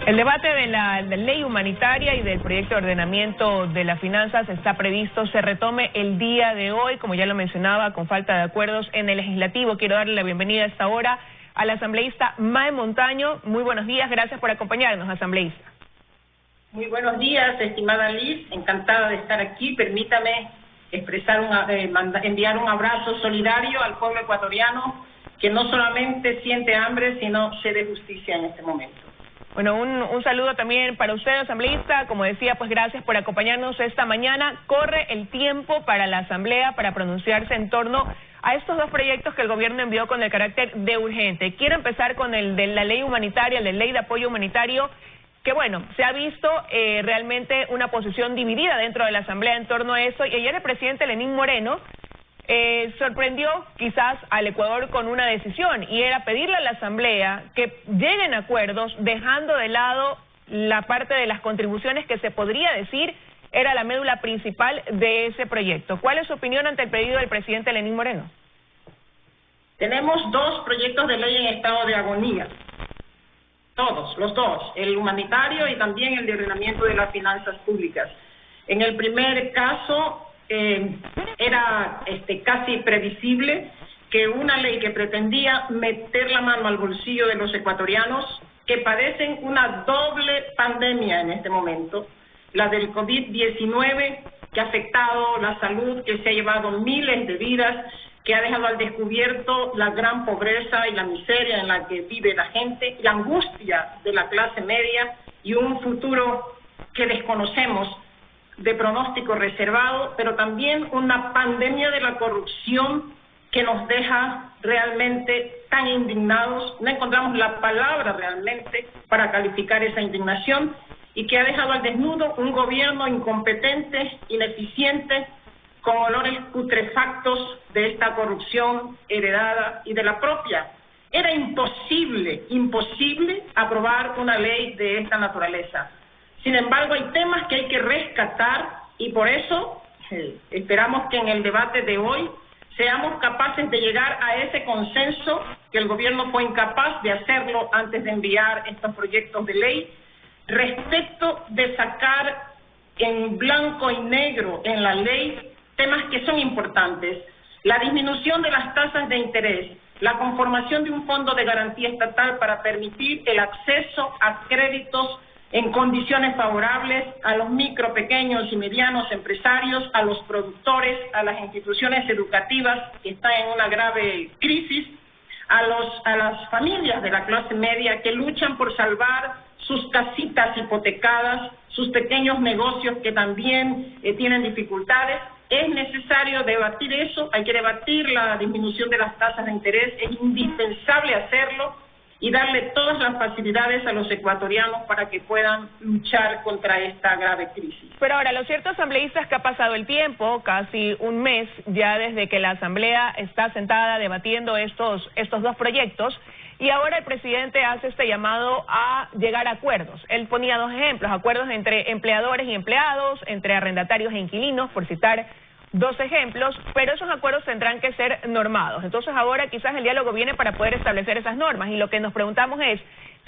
El debate de la ley humanitaria y del proyecto de ordenamiento de las finanzas está previsto, se retome el día de hoy, como ya lo mencionaba, con falta de acuerdos en el legislativo. Quiero darle la bienvenida a esta hora al asambleísta Mae Montaño. Muy buenos días, gracias por acompañarnos, asambleísta. Muy buenos días, estimada Liz, encantada de estar aquí. Permítame enviar un abrazo solidario al pueblo ecuatoriano que no solamente siente hambre, sino sed de justicia en este momento. Bueno, un saludo también para usted, asambleísta. Como decía, pues gracias por acompañarnos esta mañana. Corre el tiempo para la asamblea para pronunciarse en torno a estos dos proyectos que el gobierno envió con el carácter de urgente. Quiero empezar con el de la ley humanitaria, la ley de apoyo humanitario, que bueno, se ha visto realmente una posición dividida dentro de la asamblea en torno a eso. Y ayer el presidente Lenín Moreno sorprendió quizás al Ecuador con una decisión, y era pedirle a la asamblea que lleguen a acuerdos dejando de lado la parte de las contribuciones que se podría decir era la médula principal de ese proyecto. ¿Cuál es su opinión ante el pedido del presidente Lenín Moreno? Tenemos dos proyectos de ley en estado de agonía, todos, los dos, el humanitario y también el de ordenamiento de las finanzas públicas. En el primer caso era casi previsible que una ley que pretendía meter la mano al bolsillo de los ecuatorianos que padecen una doble pandemia en este momento, la del COVID-19, que ha afectado la salud, que se ha llevado miles de vidas, que ha dejado al descubierto la gran pobreza y la miseria en la que vive la gente, la angustia de la clase media y un futuro que desconocemos, de pronóstico reservado, pero también una pandemia de la corrupción que nos deja realmente tan indignados. No encontramos la palabra realmente para calificar esa indignación, y que ha dejado al desnudo un gobierno incompetente, ineficiente, con olores putrefactos de esta corrupción heredada y de la propia. Era imposible aprobar una ley de esta naturaleza. Sin embargo, hay temas que hay que rescatar, y por eso esperamos que en el debate de hoy seamos capaces de llegar a ese consenso que el gobierno fue incapaz de hacerlo antes de enviar estos proyectos de ley, respecto de sacar en blanco y negro en la ley temas que son importantes: la disminución de las tasas de interés, la conformación de un fondo de garantía estatal para permitir el acceso a créditos en condiciones favorables a los micro, pequeños y medianos empresarios, a los productores, a las instituciones educativas que están en una grave crisis, a las familias de la clase media que luchan por salvar sus casitas hipotecadas, sus pequeños negocios que también tienen dificultades. Es necesario debatir eso, hay que debatir la disminución de las tasas de interés, es indispensable hacerlo, y darle todas las facilidades a los ecuatorianos para que puedan luchar contra esta grave crisis. Pero ahora, lo cierto, asambleísta, es que ha pasado el tiempo, casi un mes ya desde que la asamblea está sentada debatiendo estos dos proyectos, y ahora el presidente hace este llamado a llegar a acuerdos. Él ponía dos ejemplos: acuerdos entre empleadores y empleados, entre arrendatarios e inquilinos, por citar dos ejemplos, pero esos acuerdos tendrán que ser normados. Entonces ahora quizás el diálogo viene para poder establecer esas normas, y lo que nos preguntamos es,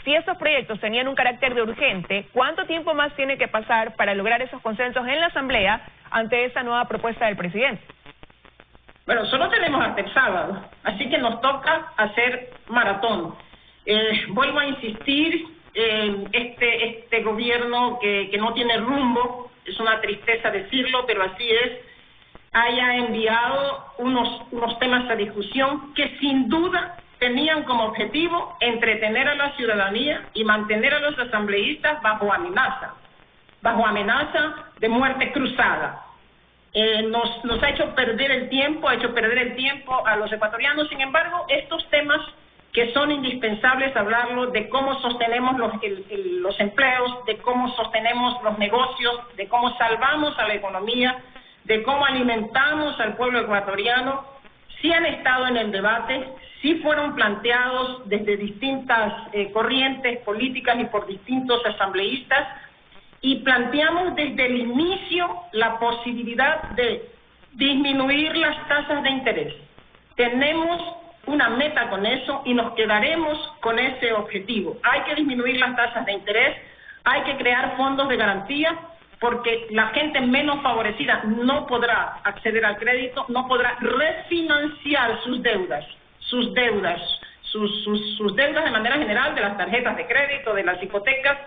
si estos proyectos tenían un carácter de urgente, ¿cuánto tiempo más tiene que pasar para lograr esos consensos en la asamblea ante esta nueva propuesta del presidente? Bueno, solo tenemos hasta el sábado, así que nos toca hacer maratón. Vuelvo a insistir, este gobierno que no tiene rumbo, es una tristeza decirlo, pero así es, haya enviado unos temas a discusión que sin duda tenían como objetivo entretener a la ciudadanía y mantener a los asambleístas bajo amenaza de muerte cruzada. Nos ha hecho perder el tiempo, a los ecuatorianos. Sin embargo, estos temas que son indispensables hablarlo, de cómo sostenemos los empleos, de cómo sostenemos los negocios, de cómo salvamos a la economía, de cómo alimentamos al pueblo ecuatoriano, sí han estado en el debate, sí fueron planteados desde distintas corrientes políticas y por distintos asambleístas, y planteamos desde el inicio la posibilidad de disminuir las tasas de interés. Tenemos una meta con eso y nos quedaremos con ese objetivo. Hay que disminuir las tasas de interés, hay que crear fondos de garantía, porque la gente menos favorecida no podrá acceder al crédito, no podrá refinanciar sus deudas de manera general, de las tarjetas de crédito, de las hipotecas,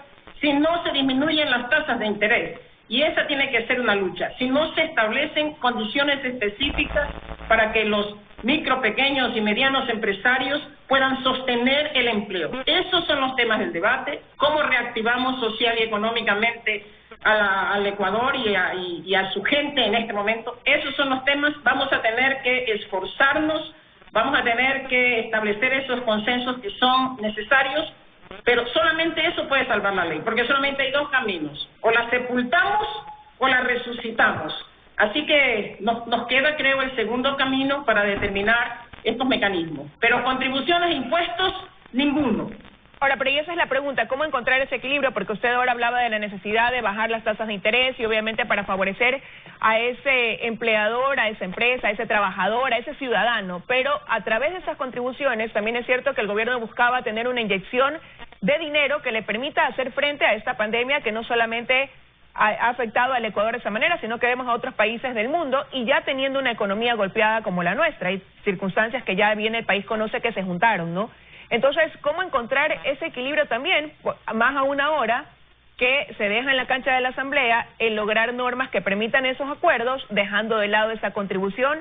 si no se disminuyen las tasas de interés. Y esa tiene que ser una lucha. Si no se establecen condiciones específicas para que los micro, pequeños y medianos empresarios puedan sostener el empleo. Esos son los temas del debate. ¿Cómo reactivamos social y económicamente al Ecuador y a su gente en este momento? Esos son los temas. Vamos a tener que esforzarnos, vamos a tener que establecer esos consensos que son necesarios, pero solamente eso puede salvar la ley, porque solamente hay dos caminos: o la sepultamos o la resucitamos. Así que nos queda, creo, el segundo camino para determinar estos mecanismos. Pero contribuciones e impuestos, ninguno. Ahora, pero y esa es la pregunta, ¿cómo encontrar ese equilibrio? Porque usted ahora hablaba de la necesidad de bajar las tasas de interés y obviamente para favorecer a ese empleador, a esa empresa, a ese trabajador, a ese ciudadano, pero a través de esas contribuciones también es cierto que el gobierno buscaba tener una inyección de dinero que le permita hacer frente a esta pandemia que no solamente ha afectado al Ecuador de esa manera, sino que vemos a otros países del mundo y ya teniendo una economía golpeada como la nuestra. Hay circunstancias que ya bien el país conoce que se juntaron, ¿no? Entonces, ¿cómo encontrar ese equilibrio también, más aún ahora que se deja en la cancha de la Asamblea el lograr normas que permitan esos acuerdos, dejando de lado esa contribución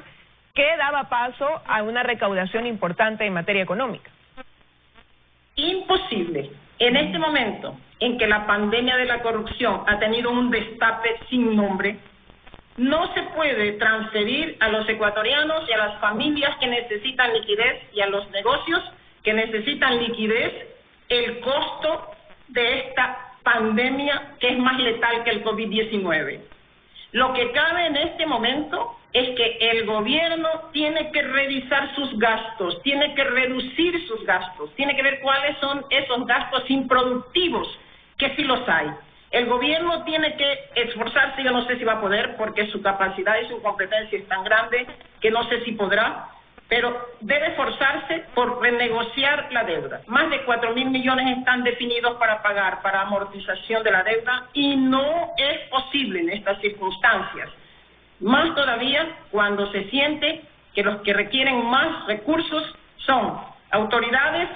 que daba paso a una recaudación importante en materia económica? Imposible. En este momento en que la pandemia de la corrupción ha tenido un destape sin nombre, no se puede transferir a los ecuatorianos y a las familias que necesitan liquidez y a los negocios que necesitan liquidez el costo de esta pandemia que es más letal que el COVID-19. Lo que cabe en este momento es que el gobierno tiene que revisar sus gastos, tiene que reducir sus gastos, tiene que ver cuáles son esos gastos improductivos, que sí los hay. El gobierno tiene que esforzarse, yo no sé si va a poder, porque su capacidad y su competencia es tan grande que no sé si podrá, pero debe esforzarse por renegociar la deuda. Más de 4.000 millones están definidos para pagar, para amortización de la deuda, y no es posible en estas circunstancias. Más todavía cuando se siente que los que requieren más recursos son autoridades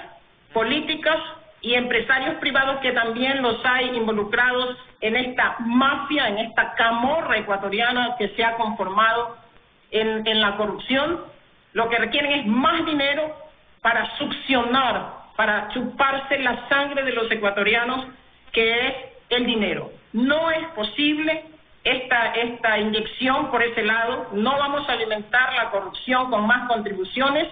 políticas y empresarios privados, que también los hay involucrados en esta mafia, en esta camorra ecuatoriana que se ha conformado en la corrupción. Lo que requieren es más dinero para succionar, para chuparse la sangre de los ecuatorianos, que es el dinero. No es posible esta inyección por ese lado. No vamos a alimentar la corrupción con más contribuciones,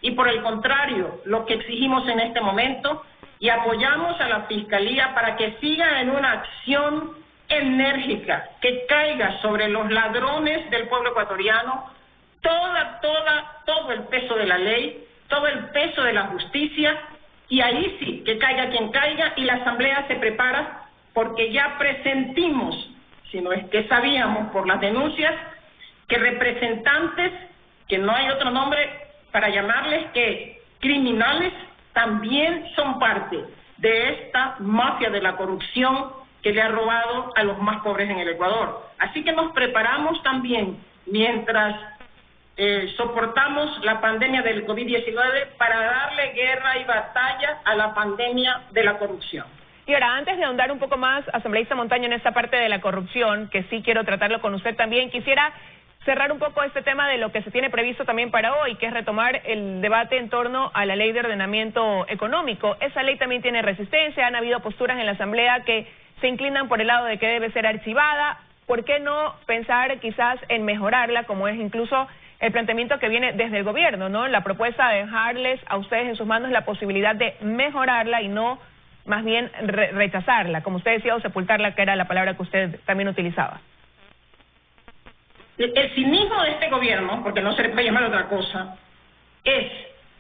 y por el contrario, lo que exigimos en este momento, y apoyamos a la Fiscalía para que siga en una acción enérgica, que caiga sobre los ladrones del pueblo ecuatoriano todo el peso de la ley, todo el peso de la justicia, y ahí sí, que caiga quien caiga, y la Asamblea se prepara, porque ya presentimos, si no es que sabíamos por las denuncias, que representantes, que no hay otro nombre para llamarles que criminales, también son parte de esta mafia de la corrupción que le ha robado a los más pobres en el Ecuador. Así que nos preparamos también, mientras soportamos la pandemia del COVID-19, para darle guerra y batalla a la pandemia de la corrupción. Y ahora, antes de ahondar un poco más, asambleísta Montaño, en esta parte de la corrupción, que sí quiero tratarlo con usted también, quisiera cerrar un poco este tema de lo que se tiene previsto también para hoy, que es retomar el debate en torno a la ley de ordenamiento económico. Esa ley también tiene resistencia, han habido posturas en la Asamblea que se inclinan por el lado de que debe ser archivada. ¿Por qué no pensar quizás en mejorarla, como es incluso el planteamiento que viene desde el gobierno, ¿no? La propuesta de dejarles a ustedes en sus manos la posibilidad de mejorarla y no más bien rechazarla, como usted decía, o sepultarla, que era la palabra que usted también utilizaba. El cinismo de este gobierno, porque no se le puede llamar otra cosa, es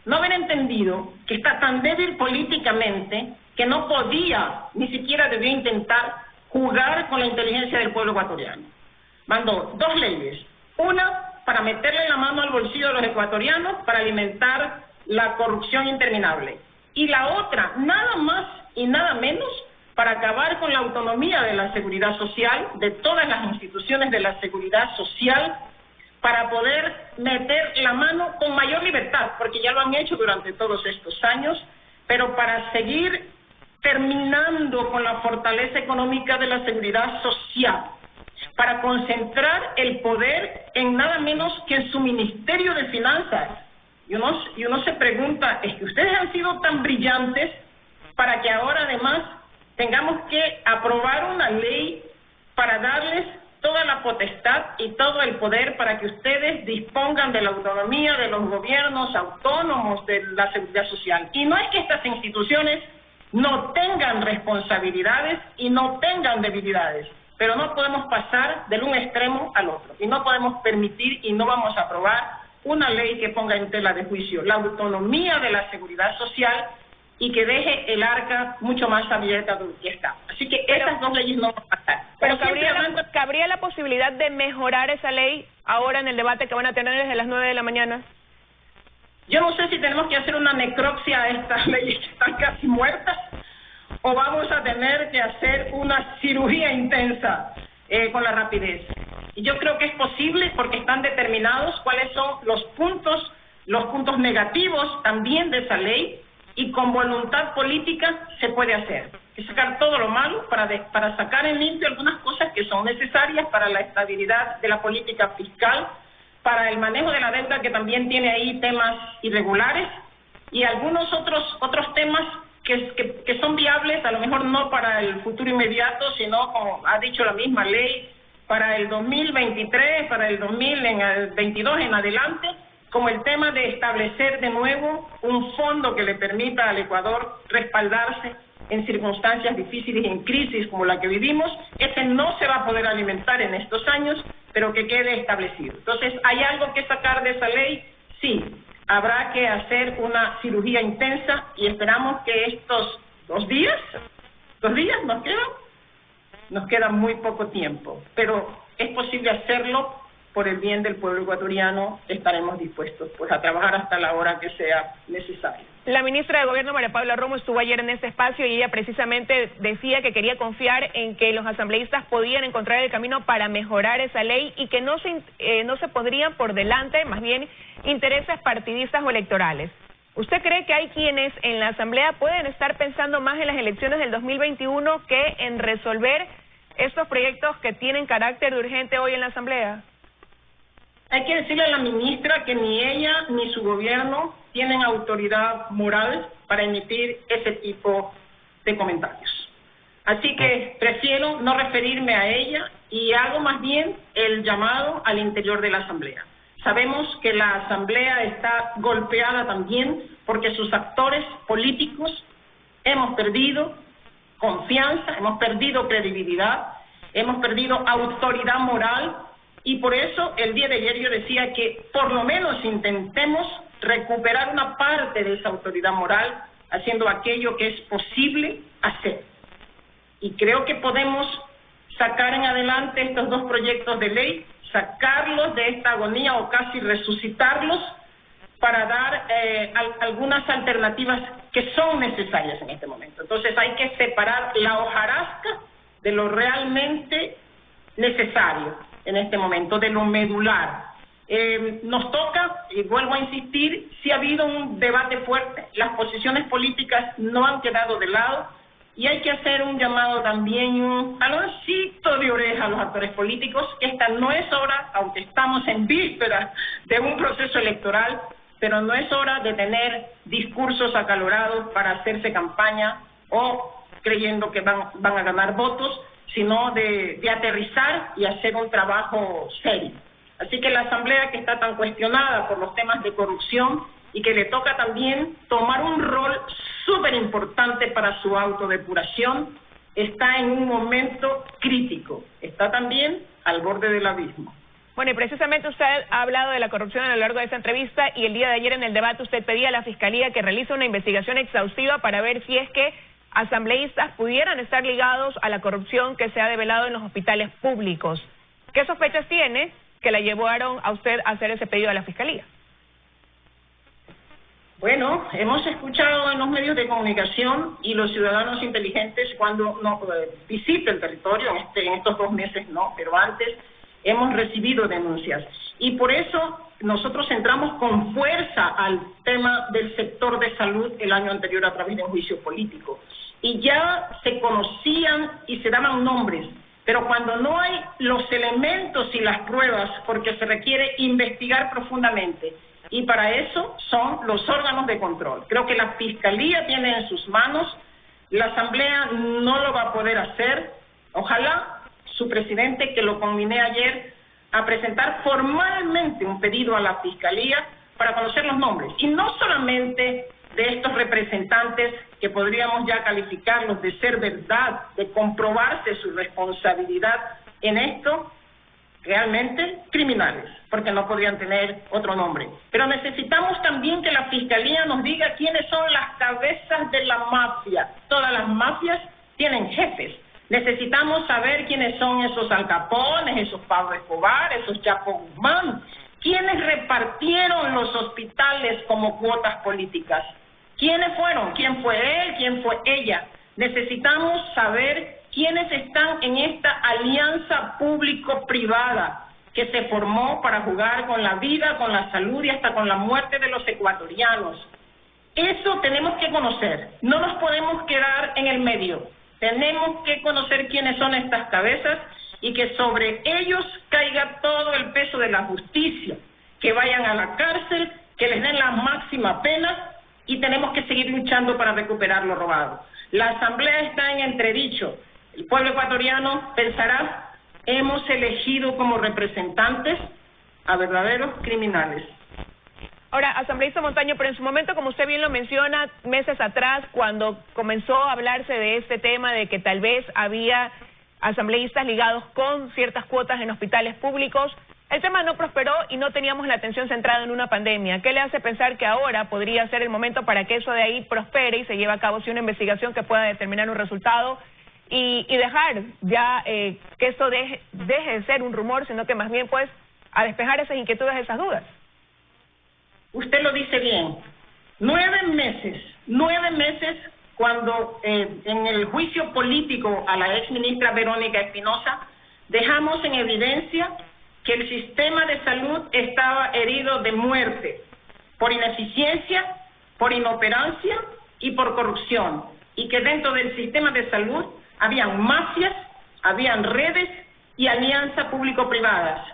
no haber entendido que está tan débil políticamente que no podía, ni siquiera debió intentar jugar con la inteligencia del pueblo ecuatoriano. Mandó dos leyes, una para meterle la mano al bolsillo de los ecuatorianos, para alimentar la corrupción interminable. Y la otra, nada más y nada menos, para acabar con la autonomía de la seguridad social, de todas las instituciones de la seguridad social, para poder meter la mano con mayor libertad, porque ya lo han hecho durante todos estos años, pero para seguir terminando con la fortaleza económica de la seguridad social, para concentrar el poder en nada menos que en su Ministerio de Finanzas. Y uno se pregunta, ¿es que ustedes han sido tan brillantes para que ahora además tengamos que aprobar una ley para darles toda la potestad y todo el poder para que ustedes dispongan de la autonomía de los gobiernos autónomos de la seguridad social? Y no es que estas instituciones no tengan responsabilidades y no tengan debilidades, pero no podemos pasar del un extremo al otro, y no podemos permitir y no vamos a aprobar una ley que ponga en tela de juicio la autonomía de la seguridad social y que deje el arca mucho más abierta de lo que está. Así que estas dos leyes no van a pasar. Pero ¿cabría la posibilidad de mejorar esa ley ahora en el debate que van a tener desde las 9 de la mañana? Yo no sé si tenemos que hacer una necropsia a estas leyes que están casi muertas, o vamos a tener que hacer una cirugía intensa con la rapidez. Y yo creo que es posible porque están determinados cuáles son los puntos negativos también de esa ley, y con voluntad política se puede hacer. Hay que sacar todo lo malo para sacar en limpio algunas cosas que son necesarias para la estabilidad de la política fiscal, para el manejo de la deuda, que también tiene ahí temas irregulares, y algunos otros temas que son viables, a lo mejor no para el futuro inmediato, sino, como ha dicho la misma ley, para el 2023, para el 2022 en adelante, como el tema de establecer de nuevo un fondo que le permita al Ecuador respaldarse en circunstancias difíciles y en crisis como la que vivimos. Ese no se va a poder alimentar en estos años, pero que quede establecido. Entonces, ¿hay algo que sacar de esa ley? Sí, habrá que hacer una cirugía intensa, y esperamos que estos 2 días nos queda muy poco tiempo, pero es posible hacerlo. Por el bien del pueblo ecuatoriano estaremos dispuestos a trabajar hasta la hora que sea necesario. La ministra de Gobierno, María Paula Romo, estuvo ayer en este espacio y ella precisamente decía que quería confiar en que los asambleístas podían encontrar el camino para mejorar esa ley y que no se pondrían por delante, más bien, intereses partidistas o electorales. ¿Usted cree que hay quienes en la Asamblea pueden estar pensando más en las elecciones del 2021 que en resolver estos proyectos que tienen carácter de urgente hoy en la Asamblea? Hay que decirle a la ministra que ni ella ni su gobierno tienen autoridad moral para emitir ese tipo de comentarios. Así que prefiero no referirme a ella y hago más bien el llamado al interior de la Asamblea. Sabemos que la Asamblea está golpeada también porque sus actores políticos hemos perdido confianza, hemos perdido credibilidad, hemos perdido autoridad moral. Y por eso el día de ayer yo decía que por lo menos intentemos recuperar una parte de esa autoridad moral haciendo aquello que es posible hacer. Y creo que podemos sacar en adelante estos 2 proyectos de ley, sacarlos de esta agonía o casi resucitarlos para dar algunas alternativas que son necesarias en este momento. Entonces hay que separar la hojarasca de lo realmente necesario en este momento, de lo medular. Nos toca, y vuelvo a insistir, sí ha habido un debate fuerte, las posiciones políticas no han quedado de lado, y hay que hacer un llamado también, un jaloncito de oreja a los actores políticos, que esta no es hora, aunque estamos en vísperas de un proceso electoral, pero no es hora de tener discursos acalorados para hacerse campaña o creyendo que van a ganar votos, sino de aterrizar y hacer un trabajo serio. Así que la Asamblea, que está tan cuestionada por los temas de corrupción y que le toca también tomar un rol súper importante para su autodepuración, está en un momento crítico, está también al borde del abismo. Bueno, y precisamente usted ha hablado de la corrupción a lo largo de esta entrevista, y el día de ayer en el debate usted pedía a la Fiscalía que realice una investigación exhaustiva para ver si es que asambleístas pudieran estar ligados a la corrupción que se ha develado en los hospitales públicos. ¿Qué sospechas tiene que la llevaron a usted a hacer ese pedido a la Fiscalía? Bueno, hemos escuchado en los medios de comunicación y los ciudadanos inteligentes cuando no visita el territorio, en estos 2 meses no, pero antes hemos recibido denuncias. Y por eso nosotros entramos con fuerza al tema del sector de salud el año anterior a través de un juicio político. Y ya se conocían y se daban nombres, pero cuando no hay los elementos y las pruebas, porque se requiere investigar profundamente, y para eso son los órganos de control. Creo que la Fiscalía tiene en sus manos, la Asamblea no lo va a poder hacer. Ojalá su presidente, que lo conminé ayer, a presentar formalmente un pedido a la Fiscalía para conocer los nombres, y no solamente de estos representantes que podríamos ya calificarlos de ser verdad, de comprobarse su responsabilidad en esto, realmente criminales, porque no podrían tener otro nombre. Pero necesitamos también que la Fiscalía nos diga quiénes son las cabezas de la mafia. Todas las mafias tienen jefes. Necesitamos saber quiénes son esos Al Capones, esos Pablo Escobar, esos Chapo Guzmán, quiénes repartieron los hospitales como cuotas políticas. ¿Quiénes fueron? ¿Quién fue él? ¿Quién fue ella? Necesitamos saber quiénes están en esta alianza público-privada que se formó para jugar con la vida, con la salud y hasta con la muerte de los ecuatorianos. Eso tenemos que conocer, no nos podemos quedar en el medio. Tenemos que conocer quiénes son estas cabezas y que sobre ellos caiga todo el peso de la justicia, que vayan a la cárcel, que les den la máxima pena, y tenemos que seguir luchando para recuperar lo robado. La Asamblea está en entredicho. El pueblo ecuatoriano pensará, hemos elegido como representantes a verdaderos criminales. Ahora, asambleísta Montaño, pero en su momento, como usted bien lo menciona, meses atrás, cuando comenzó a hablarse de este tema de que tal vez había asambleístas ligados con ciertas cuotas en hospitales públicos, el tema no prosperó y no teníamos la atención centrada en una pandemia. ¿Qué le hace pensar que ahora podría ser el momento para que eso de ahí prospere y se lleve a cabo una investigación que pueda determinar un resultado y dejar ya que esto deje de ser un rumor, sino que más bien pues a despejar esas inquietudes, esas dudas? Usted lo dice bien. 9 meses cuando en el juicio político a la ex ministra Verónica Espinosa dejamos en evidencia que el sistema de salud estaba herido de muerte por ineficiencia, por inoperancia y por corrupción, y que dentro del sistema de salud habían mafias, habían redes y alianzas público-privadas.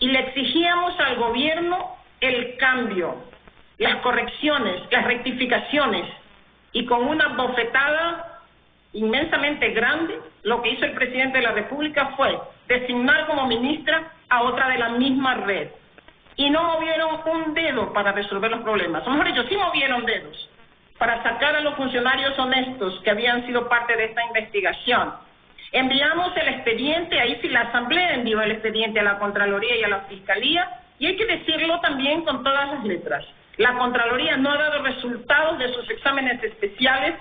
Y le exigíamos al gobierno el cambio, las correcciones, las rectificaciones, y con una bofetada inmensamente grande, lo que hizo el presidente de la República fue designar como ministra a otra de la misma red. Y no movieron un dedo para resolver los problemas. O mejor dicho, sí movieron dedos para sacar a los funcionarios honestos que habían sido parte de esta investigación. Enviamos el expediente, ahí sí la Asamblea envió el expediente a la Contraloría y a la Fiscalía, y hay que decirlo también con todas las letras. La Contraloría no ha dado resultados de sus exámenes especiales,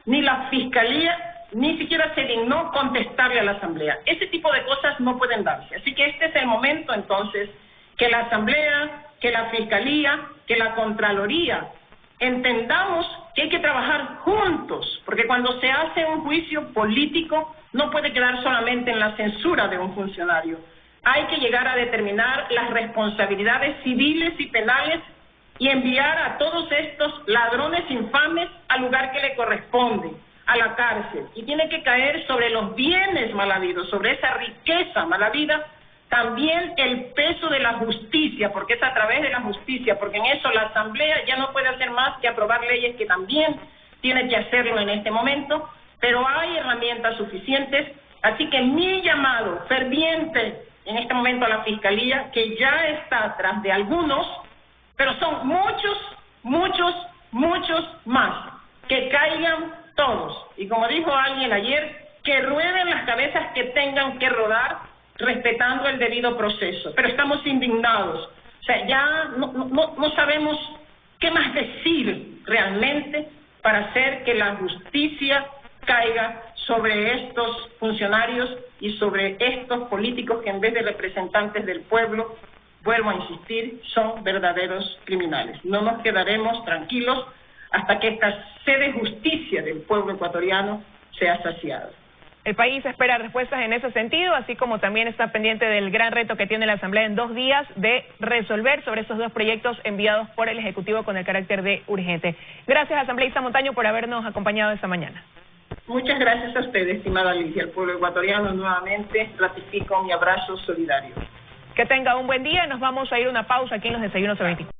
ni la Fiscalía ni siquiera se dignó contestarle a la Asamblea. Ese tipo de cosas no pueden darse. Así que este es el momento, entonces, que la Asamblea, que la Fiscalía, que la Contraloría entendamos que hay que trabajar juntos, porque cuando se hace un juicio político no puede quedar solamente en la censura de un funcionario. Hay que llegar a determinar las responsabilidades civiles y penales y enviar a todos estos ladrones infames al lugar que le corresponde, a la cárcel. Y tiene que caer sobre los bienes mal habidos, sobre esa riqueza mal habida, también el peso de la justicia, porque es a través de la justicia, porque en eso la Asamblea ya no puede hacer más que aprobar leyes, que también tiene que hacerlo en este momento, pero hay herramientas suficientes. Así que mi llamado ferviente en este momento a la Fiscalía, que ya está atrás de algunos, pero son muchos más, que caigan todos. Y como dijo alguien ayer, que rueden las cabezas que tengan que rodar, respetando el debido proceso. Pero estamos indignados. O sea, ya no sabemos qué más decir realmente para hacer que la justicia caiga sobre estos funcionarios y sobre estos políticos que en vez de representantes del pueblo vuelvo a insistir, son verdaderos criminales. No nos quedaremos tranquilos hasta que esta sed de justicia del pueblo ecuatoriano sea saciada. El país espera respuestas en ese sentido, así como también está pendiente del gran reto que tiene la Asamblea en 2 días de resolver sobre estos 2 proyectos enviados por el Ejecutivo con el carácter de urgente. Gracias, asambleísta Montaño, por habernos acompañado esta mañana. Muchas gracias a usted, estimada Alicia. El pueblo ecuatoriano nuevamente ratifico mi abrazo solidario. Que tenga un buen día. Nos vamos a ir a una pausa aquí en los Desayunos 24.